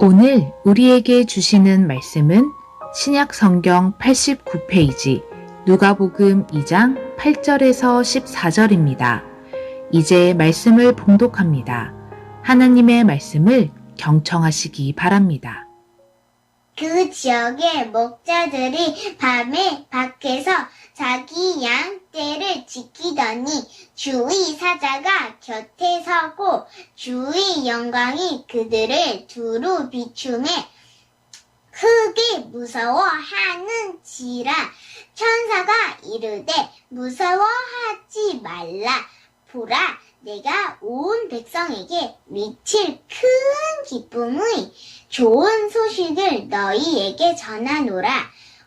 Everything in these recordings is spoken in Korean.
오늘 우리에게 주시는 말씀은 신약 성경 89페이지 누가복음 2장 8절에서 14절입니다. 이제 말씀을 봉독합니다. 하나님의 말씀을 경청하시기 바랍니다. 그 지역의 목자들이 밤에 밖에서 자기 양 떼를 지키더니 주의 사자가 곁에 서고 주의 영광이 그들을 두루 비추매 크게 무서워하는지라. 천사가 이르되 무서워하지 말라. 보라, 내가 온 백성에게 미칠 큰 기쁨의 좋은 소식을 너희에게 전하노라.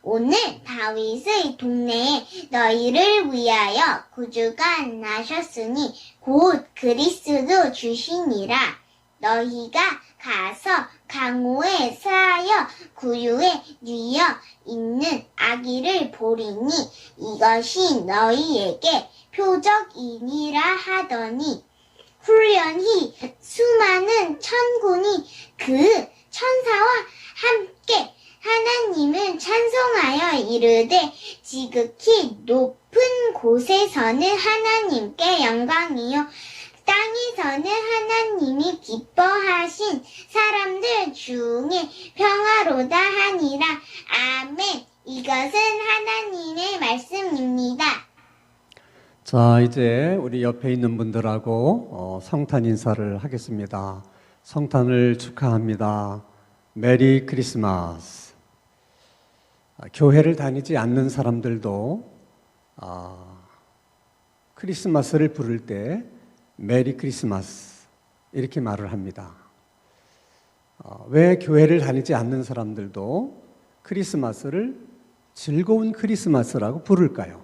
오늘 다윗의 동네에 너희를 위하여 구주가 나셨으니 곧 그리스도 주시니라. 너희가 가서 강호에 쌓여 구유에 뉘어 있는 아기를 보리니 이것이 너희에게 표적이니라 하더니 훈련히 수많은 천군이 그 천사와 함께 하나님을 찬송하여 이르되 지극히 높은 곳에서는 하나님께 영광이요 땅에서는 하나님이 기뻐하신 사람들 중에 평화로다 하니라. 아멘. 이것은 하나님의 말씀입니다. 자, 이제 우리 옆에 있는 분들하고 성탄 인사를 하겠습니다. 성탄을 축하합니다. 메리 크리스마스. 교회를 다니지 않는 사람들도 크리스마스를 부를 때 메리 크리스마스 이렇게 말을 합니다. 왜 교회를 다니지 않는 사람들도 크리스마스를 즐거운 크리스마스라고 부를까요?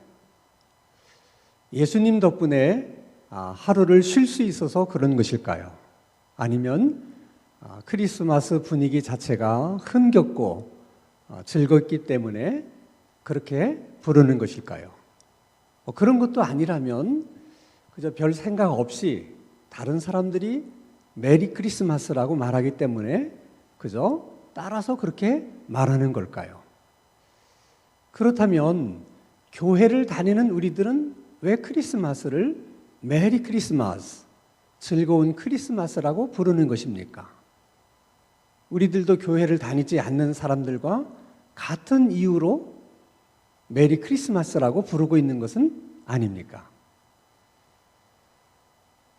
예수님 덕분에 하루를 쉴 수 있어서 그런 것일까요? 아니면 크리스마스 분위기 자체가 흥겹고 즐겁기 때문에 그렇게 부르는 것일까요? 그런 것도 아니라면 그저 별 생각 없이 다른 사람들이 메리 크리스마스라고 말하기 때문에 그저 따라서 그렇게 말하는 걸까요? 그렇다면 교회를 다니는 우리들은 왜 크리스마스를 메리 크리스마스, 즐거운 크리스마스라고 부르는 것입니까? 우리들도 교회를 다니지 않는 사람들과 같은 이유로 메리 크리스마스라고 부르고 있는 것은 아닙니까?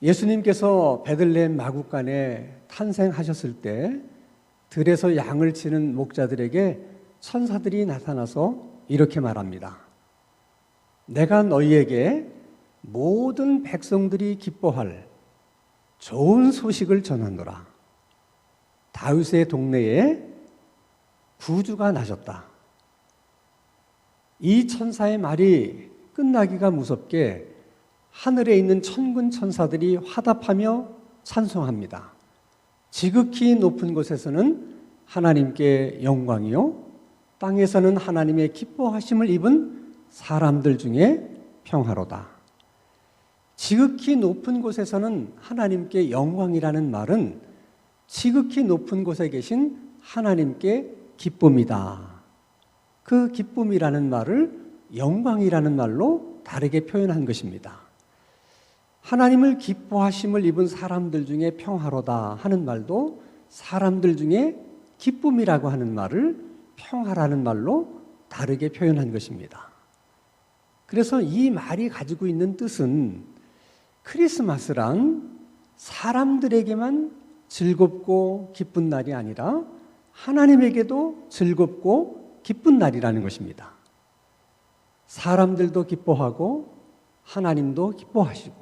예수님께서 베들레헴 마구간에 탄생하셨을 때 들에서 양을 치는 목자들에게 천사들이 나타나서 이렇게 말합니다. 내가 너희에게 모든 백성들이 기뻐할 좋은 소식을 전하노라. 다윗의 동네에 구주가 나셨다. 이 천사의 말이 끝나기가 무섭게 하늘에 있는 천군 천사들이 화답하며 찬송합니다. 지극히 높은 곳에서는 하나님께 영광이요 땅에서는 하나님의 기뻐하심을 입은 사람들 중에 평화로다. 지극히 높은 곳에서는 하나님께 영광이라는 말은 지극히 높은 곳에 계신 하나님께 기쁨이다. 그 기쁨이라는 말을 영광이라는 말로 다르게 표현한 것입니다. 하나님을 기뻐하심을 입은 사람들 중에 평화로다 하는 말도 사람들 중에 기쁨이라고 하는 말을 평화라는 말로 다르게 표현한 것입니다. 그래서 이 말이 가지고 있는 뜻은 크리스마스란 사람들에게만 즐겁고 기쁜 날이 아니라 하나님에게도 즐겁고 기쁜 날이라는 것입니다. 사람들도 기뻐하고 하나님도 기뻐하시고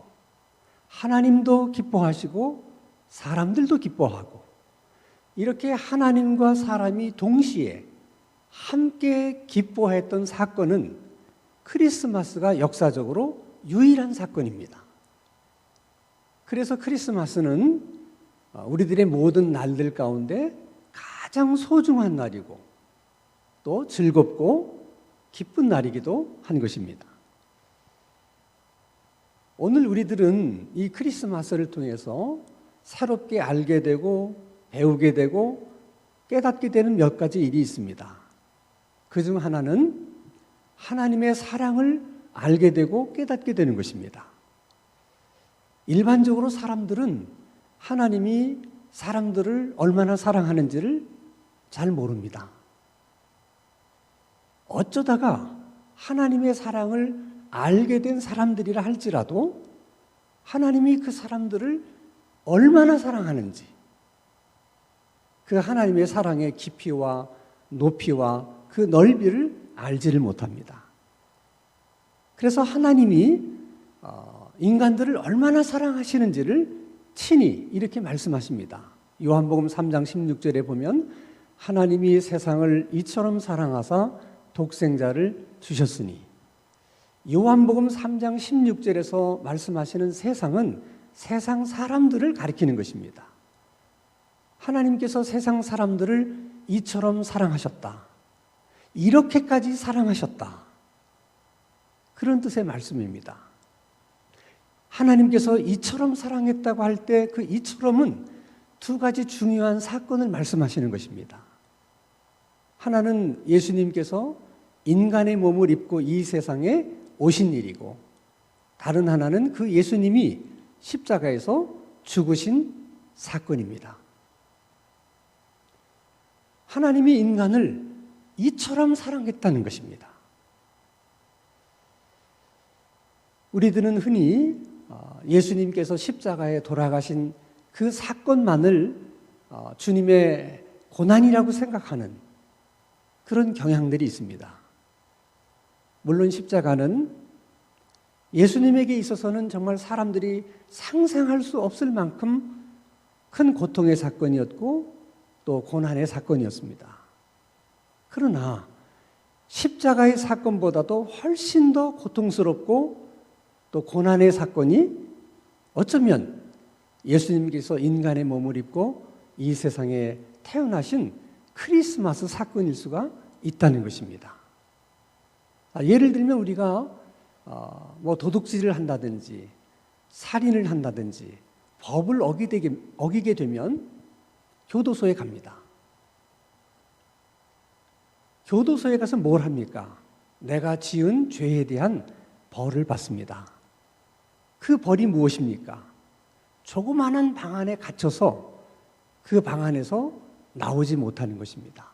하나님도 기뻐하시고 사람들도 기뻐하고 이렇게 하나님과 사람이 동시에 함께 기뻐했던 사건은 크리스마스가 역사적으로 유일한 사건입니다. 그래서 크리스마스는 우리들의 모든 날들 가운데 가장 소중한 날이고 또 즐겁고 기쁜 날이기도 한 것입니다. 오늘 우리들은 이 크리스마스를 통해서 새롭게 알게 되고 배우게 되고 깨닫게 되는 몇 가지 일이 있습니다. 그중 하나는 하나님의 사랑을 알게 되고 깨닫게 되는 것입니다. 일반적으로 사람들은 하나님이 사람들을 얼마나 사랑하는지를 잘 모릅니다. 어쩌다가 하나님의 사랑을 알게 된 사람들이라 할지라도 하나님이 그 사람들을 얼마나 사랑하는지, 그 하나님의 사랑의 깊이와 높이와 그 넓이를 알지를 못합니다. 그래서 하나님이 인간들을 얼마나 사랑하시는지를 친히 이렇게 말씀하십니다. 요한복음 3장 16절에 보면 하나님이 세상을 이처럼 사랑하사 독생자를 주셨으니, 요한복음 3장 16절에서 말씀하시는 세상은 세상 사람들을 가리키는 것입니다. 하나님께서 세상 사람들을 이처럼 사랑하셨다, 이렇게까지 사랑하셨다, 그런 뜻의 말씀입니다. 하나님께서 이처럼 사랑했다고 할 때 그 이처럼은 두 가지 중요한 사건을 말씀하시는 것입니다. 하나는 예수님께서 인간의 몸을 입고 이 세상에 오신 일이고, 다른 하나는 그 예수님이 십자가에서 죽으신 사건입니다. 하나님이 인간을 이처럼 사랑했다는 것입니다. 우리들은 흔히 예수님께서 십자가에 돌아가신 그 사건만을 주님의 고난이라고 생각하는 그런 경향들이 있습니다. 물론 십자가는 예수님에게 있어서는 정말 사람들이 상상할 수 없을 만큼 큰 고통의 사건이었고 또 고난의 사건이었습니다. 그러나 십자가의 사건보다도 훨씬 더 고통스럽고 또 고난의 사건이 어쩌면 예수님께서 인간의 몸을 입고 이 세상에 태어나신 크리스마스 사건일 수가 있다는 것입니다. 예를 들면 우리가 도둑질을 한다든지 살인을 한다든지 법을 어기게 되면 교도소에 갑니다. 교도소에 가서 뭘 합니까? 내가 지은 죄에 대한 벌을 받습니다. 그 벌이 무엇입니까? 조그마한 방 안에 갇혀서 그 방 안에서 나오지 못하는 것입니다.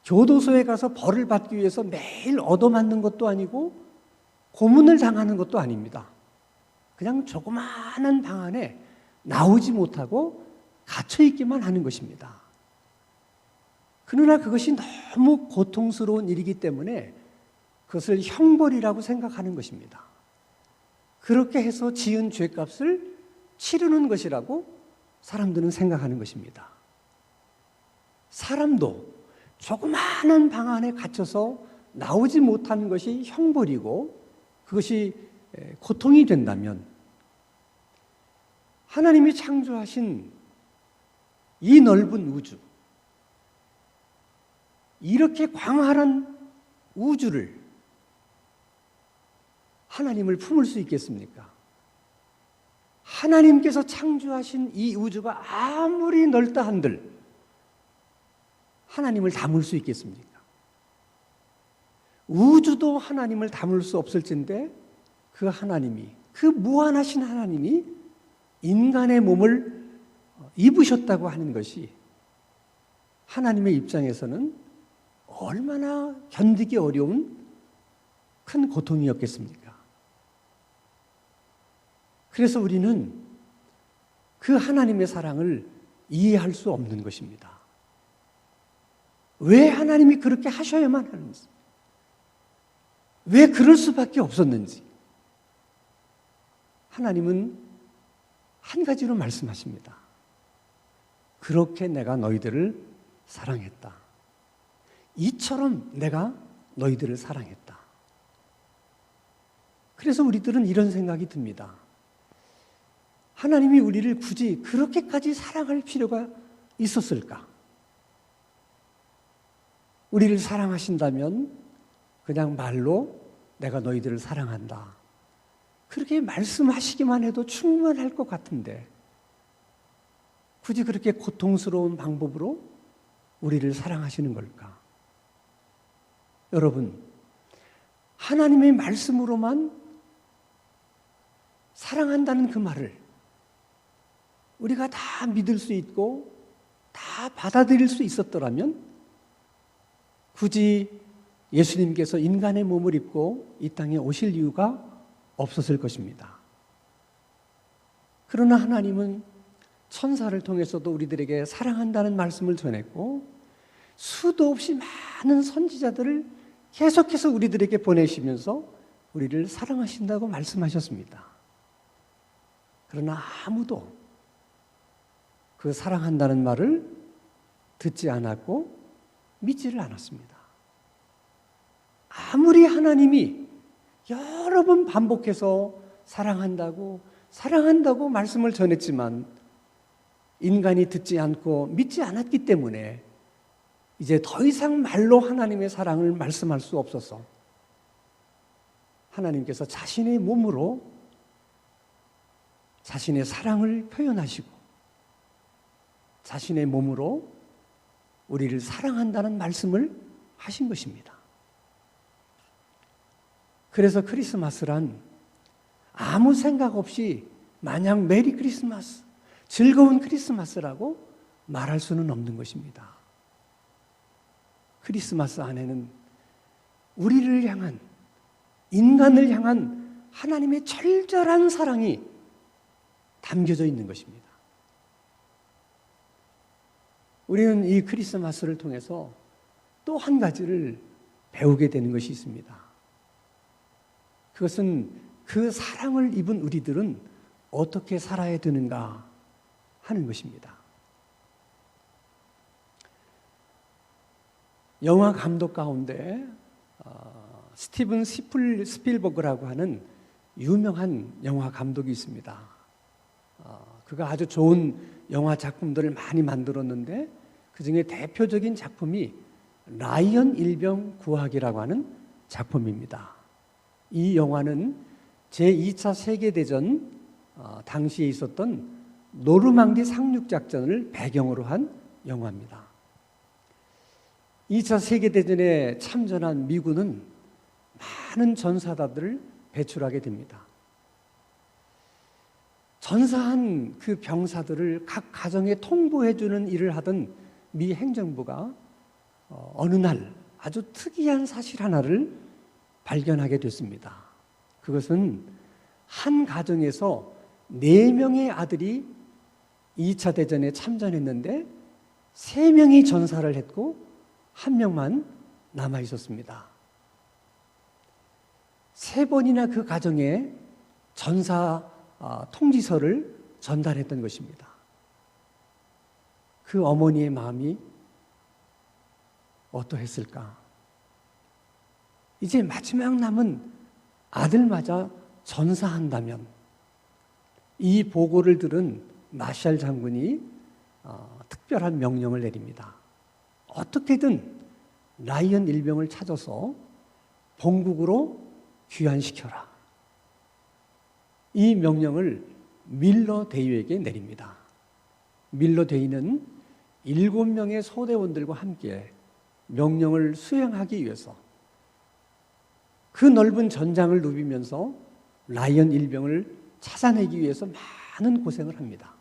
교도소에 가서 벌을 받기 위해서 매일 얻어맞는 것도 아니고 고문을 당하는 것도 아닙니다. 그냥 조그마한 방 안에 나오지 못하고 갇혀있기만 하는 것입니다. 그러나 그것이 너무 고통스러운 일이기 때문에 그것을 형벌이라고 생각하는 것입니다. 그렇게 해서 지은 죄값을 치르는 것이라고 사람들은 생각하는 것입니다. 사람도 조그마한 방 안에 갇혀서 나오지 못하는 것이 형벌이고 그것이 고통이 된다면 하나님이 창조하신 이 넓은 우주, 이렇게 광활한 우주를 하나님을 품을 수 있겠습니까? 하나님께서 창조하신 이 우주가 아무리 넓다 한들 하나님을 담을 수 있겠습니까? 우주도 하나님을 담을 수 없을진데 그 하나님이, 그 무한하신 하나님이 인간의 몸을 입으셨다고 하는 것이 하나님의 입장에서는 얼마나 견디기 어려운 큰 고통이었겠습니까? 그래서 우리는 그 하나님의 사랑을 이해할 수 없는 것입니다. 왜 하나님이 그렇게 하셔야만 하는지, 왜 그럴 수밖에 없었는지 하나님은 한 가지로 말씀하십니다. 그렇게 내가 너희들을 사랑했다. 이처럼 내가 너희들을 사랑했다. 그래서 우리들은 이런 생각이 듭니다. 하나님이 우리를 굳이 그렇게까지 사랑할 필요가 있었을까? 우리를 사랑하신다면 그냥 말로 내가 너희들을 사랑한다, 그렇게 말씀하시기만 해도 충분할 것 같은데 굳이 그렇게 고통스러운 방법으로 우리를 사랑하시는 걸까? 여러분, 하나님의 말씀으로만 사랑한다는 그 말을 우리가 다 믿을 수 있고 다 받아들일 수 있었더라면 굳이 예수님께서 인간의 몸을 입고 이 땅에 오실 이유가 없었을 것입니다. 그러나 하나님은 천사를 통해서도 우리들에게 사랑한다는 말씀을 전했고 수도 없이 많은 선지자들을 계속해서 우리들에게 보내시면서 우리를 사랑하신다고 말씀하셨습니다. 그러나 아무도 그 사랑한다는 말을 듣지 않았고 믿지를 않았습니다. 아무리 하나님이 여러 번 반복해서 사랑한다고 말씀을 전했지만 인간이 듣지 않고 믿지 않았기 때문에 이제 더 이상 말로 하나님의 사랑을 말씀할 수 없어서 하나님께서 자신의 몸으로 자신의 사랑을 표현하시고 자신의 몸으로 우리를 사랑한다는 말씀을 하신 것입니다. 그래서 크리스마스란 아무 생각 없이 마냥 메리 크리스마스, 즐거운 크리스마스라고 말할 수는 없는 것입니다. 크리스마스 안에는 우리를 향한, 인간을 향한 하나님의 절절한 사랑이 담겨져 있는 것입니다. 우리는 이 크리스마스를 통해서 또 한 가지를 배우게 되는 것이 있습니다. 그것은 그 사랑을 입은 우리들은 어떻게 살아야 되는가 하는 것입니다. 영화 감독 가운데 스티븐 스필버그라고 하는 유명한 영화 감독이 있습니다. 그가 아주 좋은 영화 작품들을 많이 만들었는데 그중에 대표적인 작품이 라이언 일병 구하기라고 하는 작품입니다. 이 영화는 제2차 세계대전 당시에 있었던 노르망디 상륙작전을 배경으로 한 영화입니다. 2차 세계대전에 참전한 미군은 많은 전사자들을 배출하게 됩니다. 전사한 그 병사들을 각 가정에 통보해주는 일을 하던 미 행정부가 어느 날 아주 특이한 사실 하나를 발견하게 됐습니다. 그것은 한 가정에서 4명의 아들이 2차 대전에 참전했는데 3명이 전사를 했고 1명만 남아 있었습니다. 3번이나 그 가정에 전사 통지서를 전달했던 것입니다. 그 어머니의 마음이 어떠했을까? 이제 마지막 남은 아들마저 전사한다면 이 보고를 들은 마샬 장군이 특별한 명령을 내립니다. 어떻게든 라이언 일병을 찾아서 본국으로 귀환시켜라. 이 명령을 밀러 대위에게 내립니다. 밀러 대위는 7명의 소대원들과 함께 명령을 수행하기 위해서 그 넓은 전장을 누비면서 라이언 일병을 찾아내기 위해서 많은 고생을 합니다.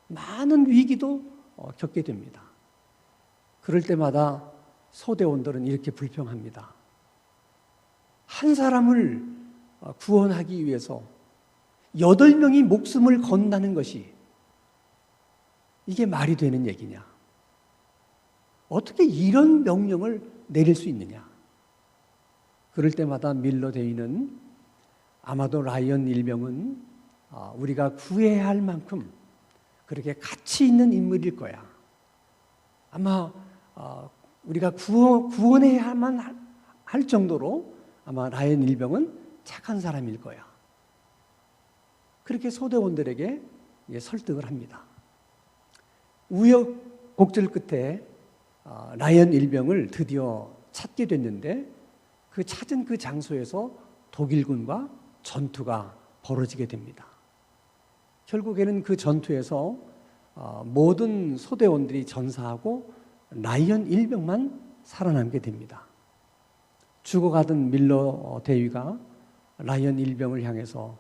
많은 위기도 겪게 됩니다. 그럴 때마다 소대원들은 이렇게 불평합니다. 한 사람을 구원하기 위해서 8명이 목숨을 건다는 것이 이게 말이 되는 얘기냐? 어떻게 이런 명령을 내릴 수 있느냐? 그럴 때마다 밀러 대위는 아마도 라이언 일병은 우리가 구해야 할 만큼 그렇게 가치 있는 인물일 거야. 아마 우리가 구원해야만 할 정도로 아마 라이언 일병은 착한 사람일 거야. 그렇게 소대원들에게 설득을 합니다. 우여곡절 끝에 라이언 일병을 드디어 찾게 됐는데 그 찾은 그 장소에서 독일군과 전투가 벌어지게 됩니다. 결국에는 그 전투에서 모든 소대원들이 전사하고 라이언 일병만 살아남게 됩니다. 죽어가던 밀러 대위가 라이언 일병을 향해서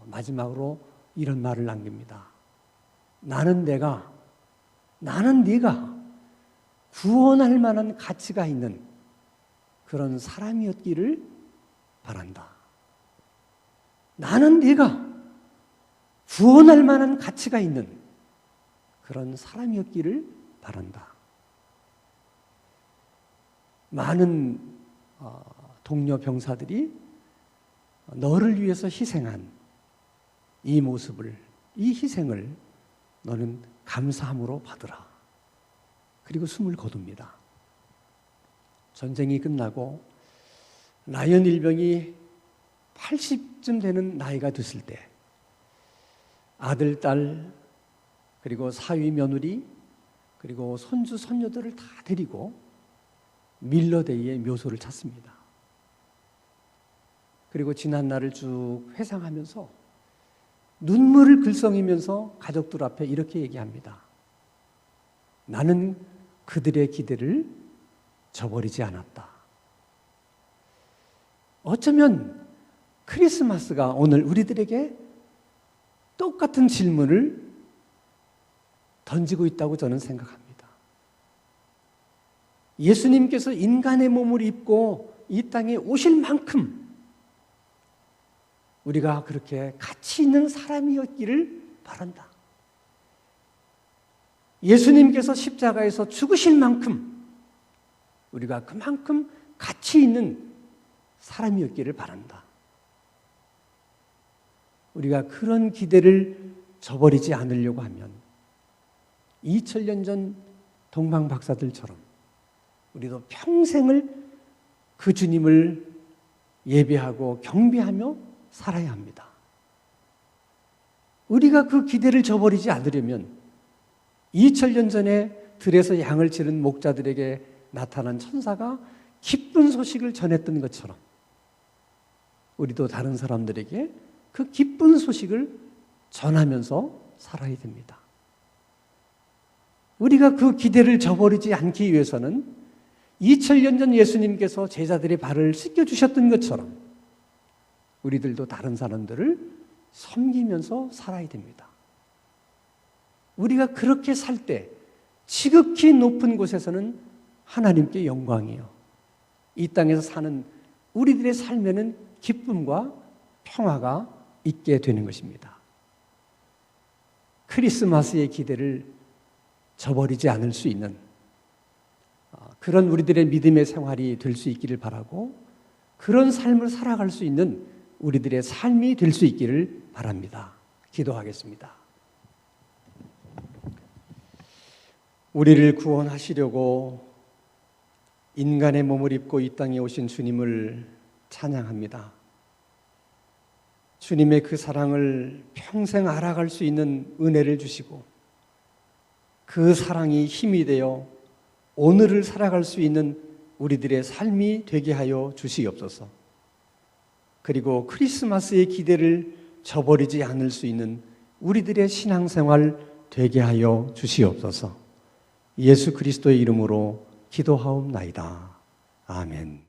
마지막으로 이런 말을 남깁니다. 나는 네가 구원할 만한 가치가 있는 그런 사람이었기를 바란다. 나는 네가 구원할 만한 가치가 있는 그런 사람이었기를 바란다. 많은 동료 병사들이 너를 위해서 희생한 이 모습을, 이 희생을 너는 감사함으로 받으라. 그리고 숨을 거둡니다. 전쟁이 끝나고 라이언 일병이 80쯤 되는 나이가 됐을 때 아들, 딸, 그리고 사위 며느리, 그리고 손주, 손녀들을 다 데리고 밀러데이의 묘소를 찾습니다. 그리고 지난 날을 쭉 회상하면서 눈물을 글썽이면서 가족들 앞에 이렇게 얘기합니다. 나는 그들의 기대를 저버리지 않았다. 어쩌면 크리스마스가 오늘 우리들에게 똑같은 질문을 던지고 있다고 저는 생각합니다. 예수님께서 인간의 몸을 입고 이 땅에 오실 만큼 우리가 그렇게 가치 있는 사람이었기를 바란다. 예수님께서 십자가에서 죽으실 만큼 우리가 그만큼 가치 있는 사람이었기를 바란다. 우리가 그런 기대를 저버리지 않으려고 하면 2000년 전 동방 박사들처럼 우리도 평생을 그 주님을 예배하고 경배하며 살아야 합니다. 우리가 그 기대를 저버리지 않으려면 2000년 전에 들에서 양을 치는 목자들에게 나타난 천사가 기쁜 소식을 전했던 것처럼 우리도 다른 사람들에게 그 기쁜 소식을 전하면서 살아야 됩니다. 우리가 그 기대를 저버리지 않기 위해서는 2000년 전 예수님께서 제자들의 발을 씻겨주셨던 것처럼 우리들도 다른 사람들을 섬기면서 살아야 됩니다. 우리가 그렇게 살 때 지극히 높은 곳에서는 하나님께 영광이요. 이 땅에서 사는 우리들의 삶에는 기쁨과 평화가 있게 되는 것입니다. 크리스마스의 기대를 저버리지 않을 수 있는 그런 우리들의 믿음의 생활이 될 수 있기를 바라고 그런 삶을 살아갈 수 있는 우리들의 삶이 될 수 있기를 바랍니다. 기도하겠습니다. 우리를 구원하시려고 인간의 몸을 입고 이 땅에 오신 주님을 찬양합니다. 주님의 그 사랑을 평생 알아갈 수 있는 은혜를 주시고 그 사랑이 힘이 되어 오늘을 살아갈 수 있는 우리들의 삶이 되게 하여 주시옵소서. 그리고 크리스마스의 기대를 저버리지 않을 수 있는 우리들의 신앙생활 되게 하여 주시옵소서. 예수 그리스도의 이름으로 기도하옵나이다. 아멘.